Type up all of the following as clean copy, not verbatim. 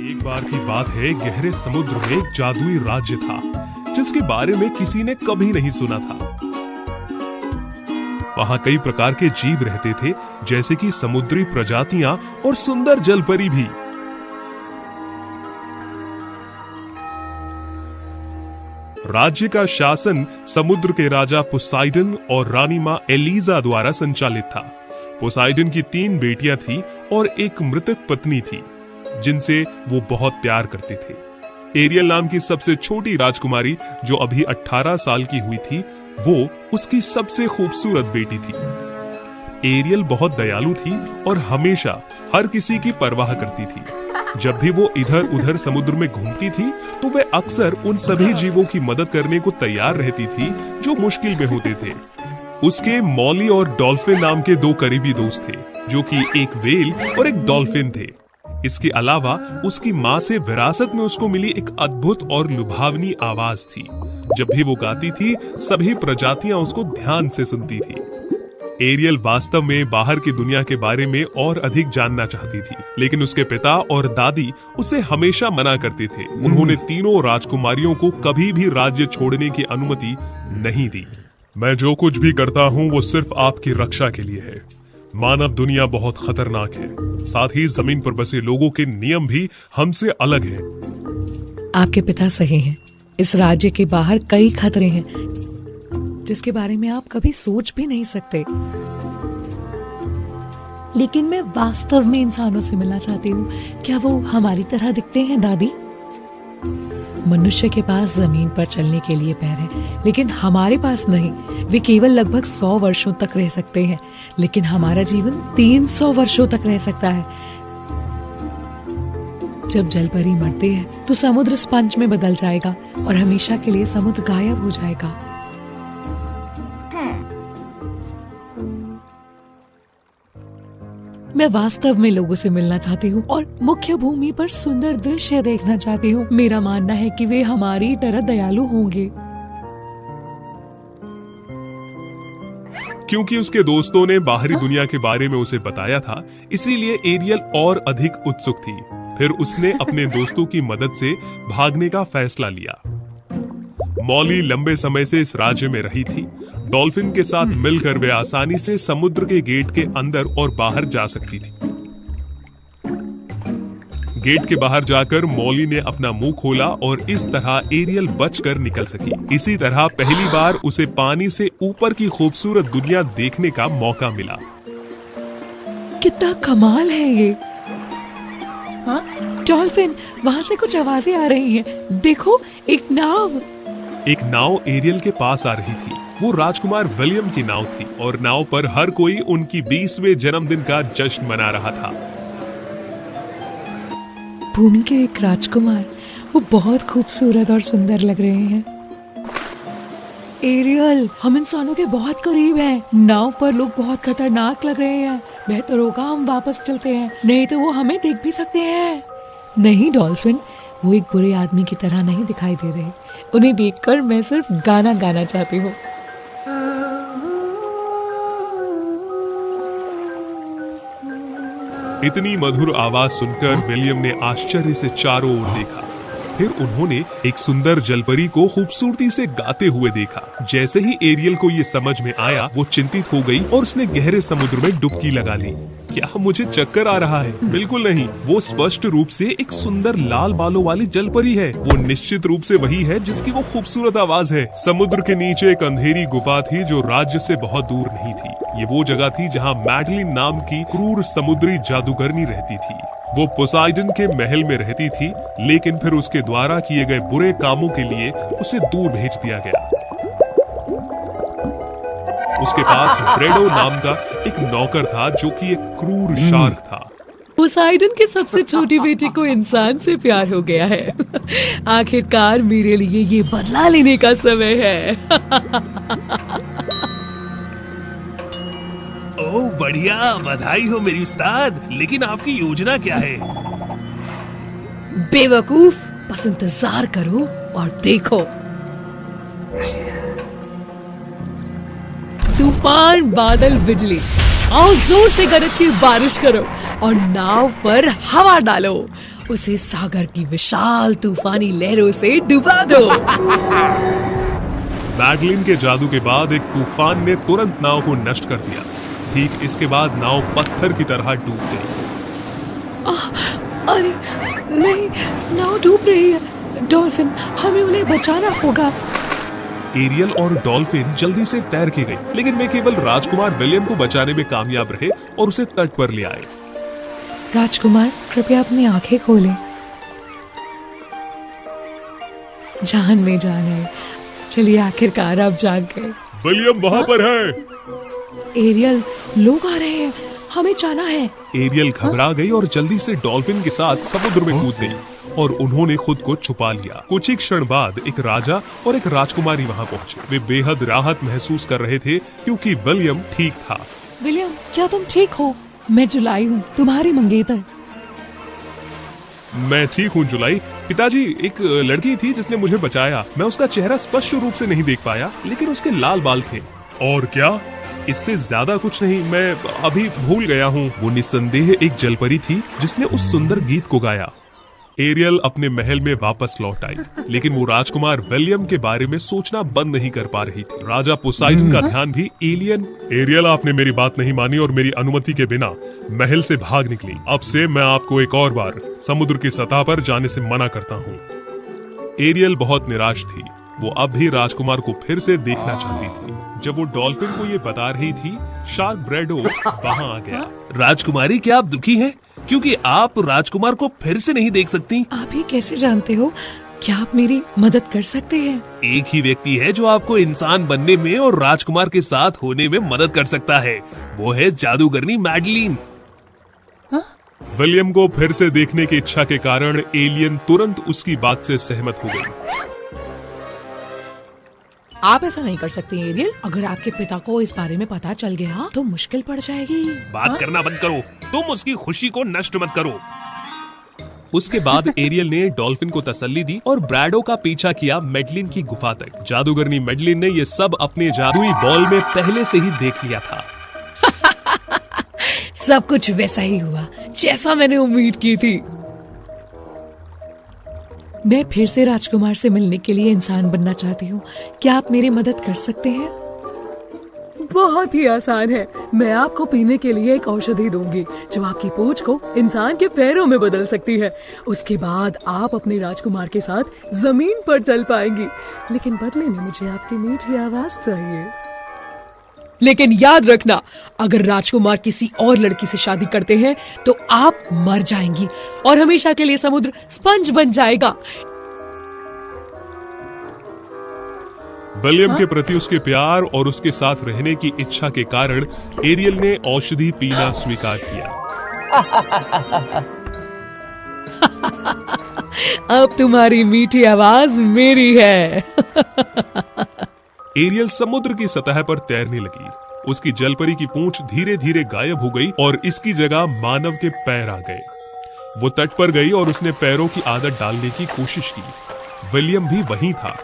एक बार की बात है, गहरे समुद्र में एक जादुई राज्य था जिसके बारे में किसी ने कभी नहीं सुना था। वहां कई प्रकार के जीव रहते थे, जैसे कि समुद्री प्रजातियां और सुंदर जलपरी भी। राज्य का शासन समुद्र के राजा पोसाइडन और रानी मां एलिजा द्वारा संचालित था। पोसाइडन की 3 बेटियां थी और एक मृतक पत्नी थी जिनसे वो बहुत प्यार करते थे। एरियल नाम की सबसे छोटी राजकुमारी, जो अभी 18 साल की हुई थी, वो उसकी सबसे खूबसूरत बेटी थी। एरियल बहुत दयालु थी और हमेशा हर किसी की परवाह करती थी। जब भी वो इधर उधर समुद्र में घूमती थी तो वह अक्सर उन सभी जीवों की मदद करने को तैयार रहती थी जो मुश्किल में होते थे। उसके मॉली और डॉल्फिन नाम के 2 करीबी दोस्त थे, जो कि एक व्हेल और एक डॉल्फिन थे। इसके अलावा उसकी माँ से विरासत में उसको मिली एक अद्भुत और लुभावनी आवाज थी। जब भी वो गाती थी, सभी प्रजातियां उसको ध्यान से सुनती थी। एरियल वास्तव में बाहर की दुनिया के बारे में और अधिक जानना चाहती थी, लेकिन उसके पिता और दादी उसे हमेशा मना करते थे। उन्होंने तीनों राजकुमारियों को कभी भी राज्य छोड़ने की अनुमति नहीं दी। मैं जो कुछ भी करता हूँ वो सिर्फ आपकी रक्षा के लिए है। मानव दुनिया बहुत खतरनाक है, साथ ही जमीन पर बसे लोगों के नियम भी हमसे अलग हैं। आपके पिता सही हैं। इस राज्य के बाहर कई खतरे हैं जिसके बारे में आप कभी सोच भी नहीं सकते। लेकिन मैं वास्तव में इंसानों से मिलना चाहती हूँ। क्या वो हमारी तरह दिखते हैं दादी? मनुष्य के पास जमीन पर चलने के लिए पैर हैं, लेकिन हमारे पास नहीं। वे केवल लगभग 100 वर्षों तक रह सकते हैं, लेकिन हमारा जीवन 300 वर्षों तक रह सकता है। जब जलपरी मरते हैं तो समुद्र स्पंज में बदल जाएगा और हमेशा के लिए समुद्र गायब हो जाएगा। मैं वास्तव में लोगों से मिलना चाहती हूँ और मुख्य भूमि पर सुंदर दृश्य देखना चाहती हूँ। मेरा मानना है कि वे हमारी तरह दयालु होंगे। क्योंकि उसके दोस्तों ने बाहरी दुनिया के बारे में उसे बताया था, इसीलिए एरियल और अधिक उत्सुक थी। फिर उसने अपने दोस्तों की मदद से भागने का फैसला लिया। मॉली लंबे समय से इस राज्य में रही थी। डॉल्फिन के साथ मिलकर वे आसानी से समुद्र के गेट के अंदर और बाहर जा सकती थी। गेट के बाहर जाकर मॉली ने अपना मुंह खोला और इस तरह एरियल बचकर निकल सकी। इसी तरह पहली बार उसे पानी से ऊपर की खूबसूरत दुनिया देखने का मौका मिला। कितना कमाल है ये। डॉल्फिन, वहाँ से कुछ आवाजें आ रही हैं। देखो, एक नाव एरियल के पास आ रही थी। वो राजकुमार विलियम की नाव थी और नाव पर हर कोई उनकी 20वें जन्मदिन का जश्न मना रहा था। भूमि के एक राजकुमार, वो बहुत खूबसूरत और सुंदर लग रहे हैं। एरियल, हम इंसानों के बहुत करीब हैं। नाव पर लोग बहुत खतरनाक लग रहे हैं। बेहतर होगा हम वापस चलते हैं, नहीं तो वो हमें देख भी सकते हैं। नहीं डॉल्फिन, वो एक बुरे आदमी की तरह नहीं दिखाई दे रहे। उन्हें देखकर मैं सिर्फ गाना गाना चाहती हूँ। इतनी मधुर आवाज सुनकर विलियम ने आश्चर्य से चारों ओर देखा। फिर उन्होंने एक सुंदर जलपरी को खूबसूरती से गाते हुए देखा। जैसे ही एरियल को ये समझ में आया, वो चिंतित हो गई और उसने गहरे समुद्र में डुबकी लगा ली। क्या मुझे चक्कर आ रहा है? बिल्कुल नहीं, वो स्पष्ट रूप से एक सुंदर लाल बालों वाली जलपरी है। वो निश्चित रूप से वही है जिसकी वो खूबसूरत आवाज है। समुद्र के नीचे एक अंधेरी गुफा थी जो राज्य से बहुत दूर नहीं थी। ये वो जगह थी जहाँ मैडलिन नाम की क्रूर समुद्री जादूगरनी रहती थी। वो पोसाइडन के महल में रहती थी, लेकिन फिर उसके द्वारा किए गए बुरे कामों के लिए उसे दूर भेज दिया गया। उसके पास ब्रेडो नाम का एक नौकर था जो कि एक क्रूर शार्क था। पोसाइडन की सबसे छोटी बेटी को इंसान से प्यार हो गया है। आखिरकार मेरे लिए ये बदला लेने का समय है। ओह बढ़िया, बधाई हो मेरी उस्ताद। लेकिन आपकी योजना क्या है? बेवकूफ, बस इंतजार करो और देखो। तूफान, बादल, बिजली, आओ जोर से गरज की बारिश करो और नाव पर हवा डालो, उसे सागर की विशाल तूफानी लहरों से डुबा दो। मैडलिन के जादू के बाद एक तूफान ने तुरंत नाव को नष्ट कर दिया। ठीक इसके बाद नाव पत्थर की तरह डूब गई। अरे नहीं, नाव डूब रही है। डॉल्फिन, हमें उन्हें बचाना होगा। एरियल और डॉल्फिन जल्दी से तैर के गई, लेकिन वे केवल राजकुमार विलियम को बचाने में कामयाब रहे और उसे तट पर ले आए। राजकुमार, कृपया अपनी आंखें खोलें। जान में जान है। चलिए, आखिरकार आप जाग गए। विलियम वहाँ पर है। एरियल, लोग आ रहे हैं, हमें जाना है। एरियल घबरा गई और जल्दी से डॉल्फिन के साथ समुद्र में कूद गई और उन्होंने खुद को छुपा लिया। कुछ ही क्षण बाद एक राजा और एक राजकुमारी वहाँ पहुँचे। वे बेहद राहत महसूस कर रहे थे क्योंकि विलियम ठीक था। विलियम, क्या तुम ठीक हो? मैं जुलाई हूँ, तुम्हारी मंगेतर। मैं ठीक हूँ जुलाई। पिताजी, एक लड़की थी जिसने मुझे बचाया। मैं उसका चेहरा स्पष्ट रूप से नहीं देख पाया, लेकिन उसके लाल बाल थे। और क्या? इससे ज्यादा कुछ नहीं, मैं अभी भूल गया हूँ। वो निस्संदेह एक जलपरी थी जिसने उस सुंदर गीत को गाया। एरियल अपने महल में वापस लौट आई, लेकिन वो राजकुमार विलियम के बारे में सोचना बंद नहीं कर पा रही थी। राजा पोसाइडन का ध्यान भी एरियल, आपने मेरी बात नहीं मानी और मेरी अनुमति के बिना महल से भाग निकली। अब से मैं आपको एक और बार समुद्र की सतह पर जाने से मना करता हूँ। एरियल बहुत निराश थी। वो अब भी राजकुमार को फिर से देखना चाहती थी। जब वो डॉल्फिन को ये बता रही थी, शार्क ब्रेडो वहाँ आ गया। राजकुमारी, क्या आप दुखी हैं? क्योंकि आप राजकुमार को फिर से नहीं देख सकती? आप ही कैसे जानते हो? क्या आप मेरी मदद कर सकते हैं? एक ही व्यक्ति है जो आपको इंसान बनने में और राजकुमार के साथ होने में मदद कर सकता है। वो है जादूगरनी मैडलिन। विलियम को फिर से देखने की इच्छा के कारण एलियन तुरंत उसकी बात से सहमत हो गई। आप ऐसा नहीं कर सकते एरियल। अगर आपके पिता को इस बारे में पता चल गया तो मुश्किल पड़ जाएगी। बात करना बंद करो, तुम उसकी खुशी को नष्ट मत करो। उसके बाद एरियल ने डॉल्फिन को तसल्ली दी और ब्रैडो का पीछा किया मैडलिन की गुफा तक। जादूगरनी मैडलिन ने ये सब अपने जादुई बॉल में पहले से ही देख लिया था। सब कुछ वैसा ही हुआ जैसा मैंने उम्मीद की थी। मैं फिर से राजकुमार से मिलने के लिए इंसान बनना चाहती हूँ। क्या आप मेरी मदद कर सकते हैं? बहुत ही आसान है। मैं आपको पीने के लिए एक औषधि दूंगी जो आपकी पूंछ को इंसान के पैरों में बदल सकती है। उसके बाद आप अपने राजकुमार के साथ जमीन पर चल पाएंगी, लेकिन बदले में मुझे आपकी मीठी आवाज चाहिए। लेकिन याद रखना, अगर राजकुमार किसी और लड़की से शादी करते हैं तो आप मर जाएंगी और हमेशा के लिए समुद्र स्पंज बन जाएगा। विलियम के प्रति उसके प्यार और उसके साथ रहने की इच्छा के कारण एरियल ने औषधि पीना स्वीकार किया। अब तुम्हारी मीठी आवाज मेरी है। एरियल समुद्र की सतह पर तैरने लगी। उसकी जलपरी की पूंछ धीरे धीरे गायब हो गई और इसकी जगह मानव के पैर आ गए। वो तट पर गई और उसने पैरों की आदत डालने की कोशिश की। विलियम भी वहीं था।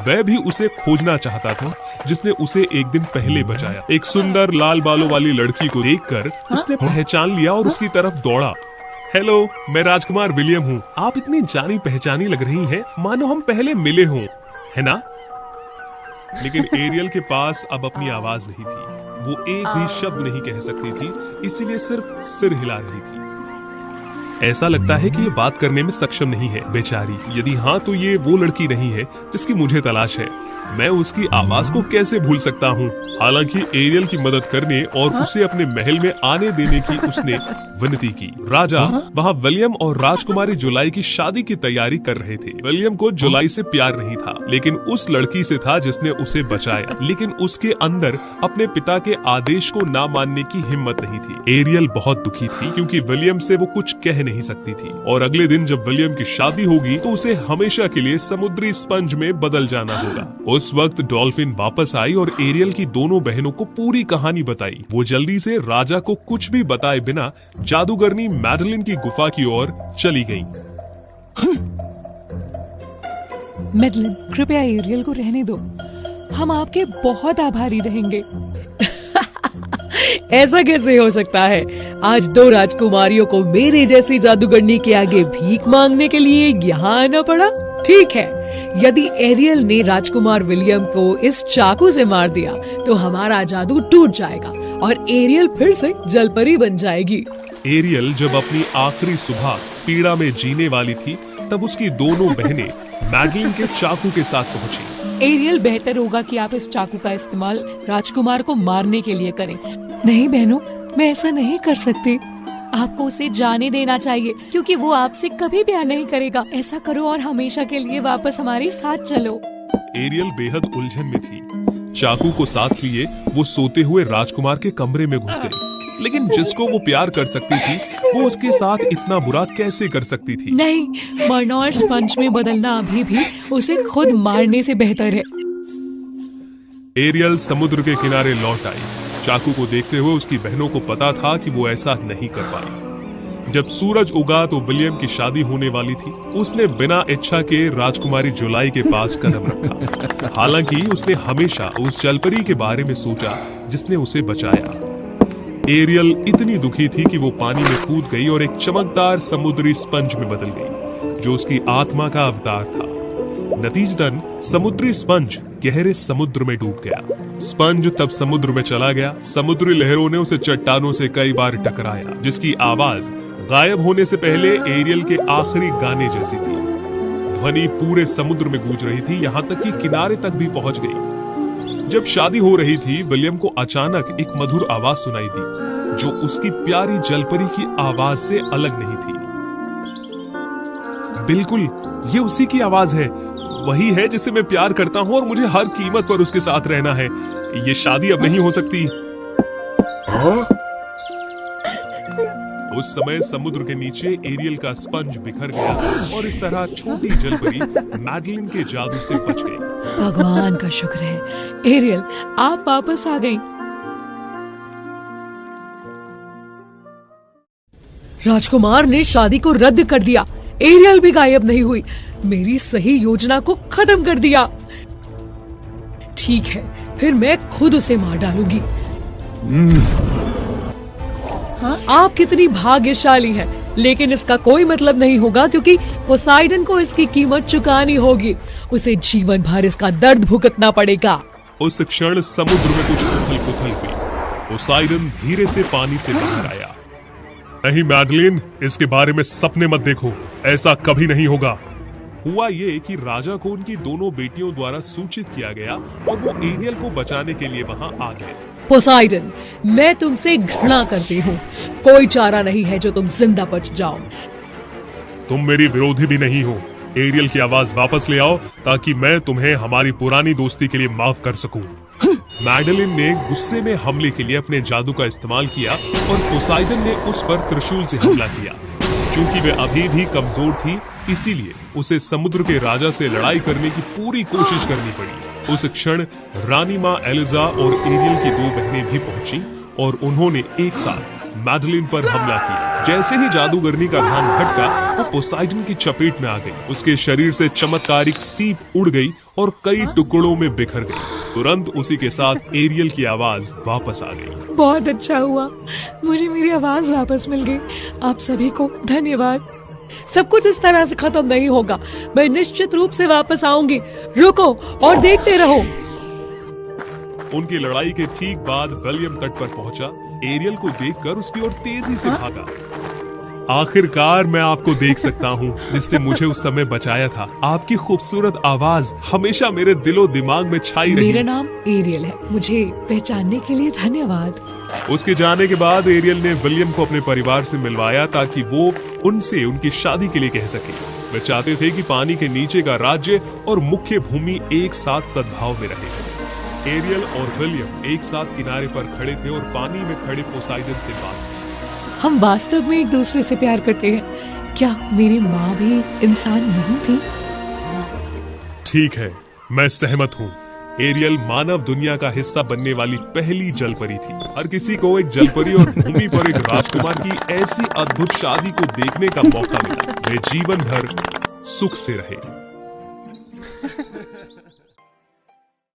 वह भी उसे खोजना चाहता था जिसने उसे एक दिन पहले बचाया। एक सुंदर लाल बालों वाली लड़की को देखकर उसने पहचान लिया और उसकी तरफ दौड़ा। हेलो, मैं राजकुमार विलियम हूँ। आप इतनी जानी पहचानी लग रही हैं, मानो हम पहले मिले हों, है ना? लेकिन एरियल के पास अब अपनी आवाज नहीं थी। वो एक भी शब्द नहीं कह सकती थी, इसीलिए सिर्फ सिर हिला रही थी। ऐसा लगता है कि ये बात करने में सक्षम नहीं है, बेचारी। यदि हाँ, तो ये वो लड़की नहीं है जिसकी मुझे तलाश है। मैं उसकी आवाज को कैसे भूल सकता हूँ? हालांकि एरियल की मदद करने और उसे अपने महल में आने देने की उसने विनती की। राजा वहाँ विलियम और राजकुमारी जुलाई की शादी की तैयारी कर रहे थे। विलियम को जुलाई से प्यार नहीं था, लेकिन उस लड़की से था जिसने उसे बचाया। लेकिन उसके अंदर अपने पिता के आदेश को ना मानने की हिम्मत नहीं थी। एरियल बहुत दुखी थी क्योंकि विलियम से वो कुछ कह नहीं सकती थी। और अगले दिन जब विलियम की शादी होगी तो उसे हमेशा के लिए समुद्री स्पंज में बदल जाना होगा। उस वक्त डॉल्फिन वापस आई और एरियल की दोनों बहनों को पूरी कहानी बताई। वो जल्दी से राजा को कुछ भी बताए बिना जादूगरनी मैडलिन की गुफा की ओर चली गई। मैडलिन, कृपया एरियल को रहने दो। हम आपके बहुत आभारी रहेंगे। ऐसा कैसे हो सकता है? आज 2 राजकुमारियों को मेरे जैसी जादूगरनी के आगे भीख मांगने के लिए यहाँ आना पड़ा। ठीक है, यदि एरियल ने राजकुमार विलियम को इस चाकू से मार दिया तो हमारा जादू टूट जाएगा और एरियल फिर से जलपरी बन जाएगी। एरियल जब अपनी आखिरी सुबह पीड़ा में जीने वाली थी, तब उसकी दोनों बहनें मैडलिन के चाकू के साथ पहुंची। एरियल, बेहतर होगा कि आप इस चाकू का इस्तेमाल राजकुमार को मारने के लिए करें। नहीं बहनों, मैं ऐसा नहीं कर सकती। आपको उसे जाने देना चाहिए क्योंकि वो आपसे कभी प्यार नहीं करेगा। ऐसा करो और हमेशा के लिए वापस हमारे साथ चलो। एरियल बेहद उलझन में थी। चाकू को साथ लिए वो सोते हुए राजकुमार के कमरे में घुस गई, लेकिन जिसको वो प्यार कर सकती थी वो उसके साथ इतना बुरा कैसे कर सकती थी? नहीं, मरना और स्पंज में बदलना अभी भी उसे खुद मारने से बेहतर है। एरियल समुद्र के किनारे लौट आई। चाकू को देखते हुए उसकी बहनों को पता था कि वो ऐसा नहीं कर पाई। जब सूरज उगा तो विलियम की शादी होने वाली थी। उसने बिना इच्छा के राजकुमारी जुलाई के पास कदम रखा। हालांकि उसने हमेशा उस जलपरी के बारे में सोचा जिसने उसे बचाया। एरियल इतनी दुखी थी कि वो पानी में कूद गई और एक चमकदार समुद्री स्पंज में बदल गई, जो उसकी आत्मा का अवतार था। नतीजतन समुद्री स्पंज गहरे समुद्र में डूब गया। स्पंज तब समुद्र में चला गया। समुद्री लहरों ने उसे चट्टानों से कई बार टकराया, जिसकी आवाज गायब होने से पहले एरियल के आखिरी गाने जैसी थी। ध्वनि पूरे समुद्र में गूंज रही थी, यहाँ तक कि किनारे तक भी पहुंच गई। जब शादी हो रही थी, विलियम को अचानक एक मधुर आवाज सुनाई दी, जो उसकी प्यारी जलपरी की आवाज से अलग नहीं थी। बिल्कुल, ये उसी की आवाज है। वही है जिसे मैं प्यार करता हूँ और मुझे हर कीमत पर उसके साथ रहना है। ये शादी अब नहीं हो सकती। उस समय समुद्र के नीचे एरियल का स्पंज बिखर गया और इस तरह छोटी जलपरी मैडलिन के जादू से बच गई। भगवान का शुक्र है, एरियल आप वापस आ गई। राजकुमार ने शादी को रद्द कर दिया। एरियल भी गायब नहीं हुई। मेरी सही योजना को खत्म कर दिया। ठीक है, फिर मैं खुद उसे मार डालूंगी। हाँ, आप कितनी भाग्यशाली हैं, लेकिन इसका कोई मतलब नहीं होगा क्योंकि पोसाइडन को इसकी कीमत चुकानी होगी। उसे जीवन भर इसका दर्द भुगतना पड़ेगा। उस क्षण समुद्र में कुछ उथल-पुथल हुई। पोसाइडन धीरे से पानी से बाहर आया। नहीं मैडलिन, इसके बारे में सपने मत देखो, ऐसा कभी नहीं होगा। हुआ ये कि राजा को उनकी दोनों बेटियों द्वारा सूचित किया गया और वो एरियल को बचाने के लिए वहां आ गए। पोसाइडन, मैं तुमसे घृणा करती हूँ। कोई चारा नहीं है जो तुम जिंदा बच जाओ। तुम मेरी विरोधी भी नहीं हो। एरियल की आवाज वापस ले आओ ताकि मैं तुम्हें हमारी पुरानी दोस्ती के लिए माफ कर सकूं। मैडलिन ने गुस्से में हमले के लिए अपने जादू का इस्तेमाल किया और पोसाइडन ने उस पर त्रिशूल से हमला किया। चूंकि वे अभी भी कमजोर थी, इसीलिए उसे समुद्र के राजा से लड़ाई करने की पूरी कोशिश करनी पड़ी। उस क्षण रानी माँ एलिजा और एरियल की 2 बहनें भी पहुंची और उन्होंने एक साथ मैडलिन पर हमला किया। जैसे ही जादूगरनी का ध्यान भटका, वो पोसाइडन की चपेट में आ गई। उसके शरीर से चमत्कारिक सीप उड़ गई और कई टुकड़ों में बिखर गई। तुरंत उसी के साथ एरियल की आवाज वापस आ गई। बहुत अच्छा हुआ, मुझे मेरी आवाज वापस मिल गई। आप सभी को धन्यवाद। सब कुछ इस तरह से खत्म नहीं होगा। मैं निश्चित रूप से वापस आऊंगी। रुको और देखते रहो। उनकी लड़ाई के ठीक बाद विलियम तट पर पहुंचा। एरियल को देखकर उसकी ओर तेजी से भागा। आखिरकार मैं आपको देख सकता हूँ, जिसने मुझे उस समय बचाया था। आपकी खूबसूरत आवाज हमेशा मेरे दिलो दिमाग में छाई रही। मेरा नाम एरियल है, मुझे पहचानने के लिए धन्यवाद। उसके जाने के बाद एरियल ने विलियम को अपने परिवार से मिलवाया ताकि वो उनसे उनकी शादी के लिए कह सके। वे चाहते थे कि पानी के नीचे का राज्य और मुख्य भूमि एक साथ सद्भाव में रहे। एरियल और विलियम एक साथ किनारे पर खड़े थे और पानी में खड़े पोसाइडन से बात की। हम वास्तव में एक दूसरे से प्यार करते हैं। क्या मेरी माँ भी इंसान नहीं थी? ठीक है, मैं सहमत हूँ। एरियल मानव दुनिया का हिस्सा बनने वाली पहली जलपरी थी। हर किसी को एक जलपरी और भूमि पर एक राजकुमार की ऐसी अद्भुत शादी को देखने का मौका मिला। वे जीवन भर सुख से रहे।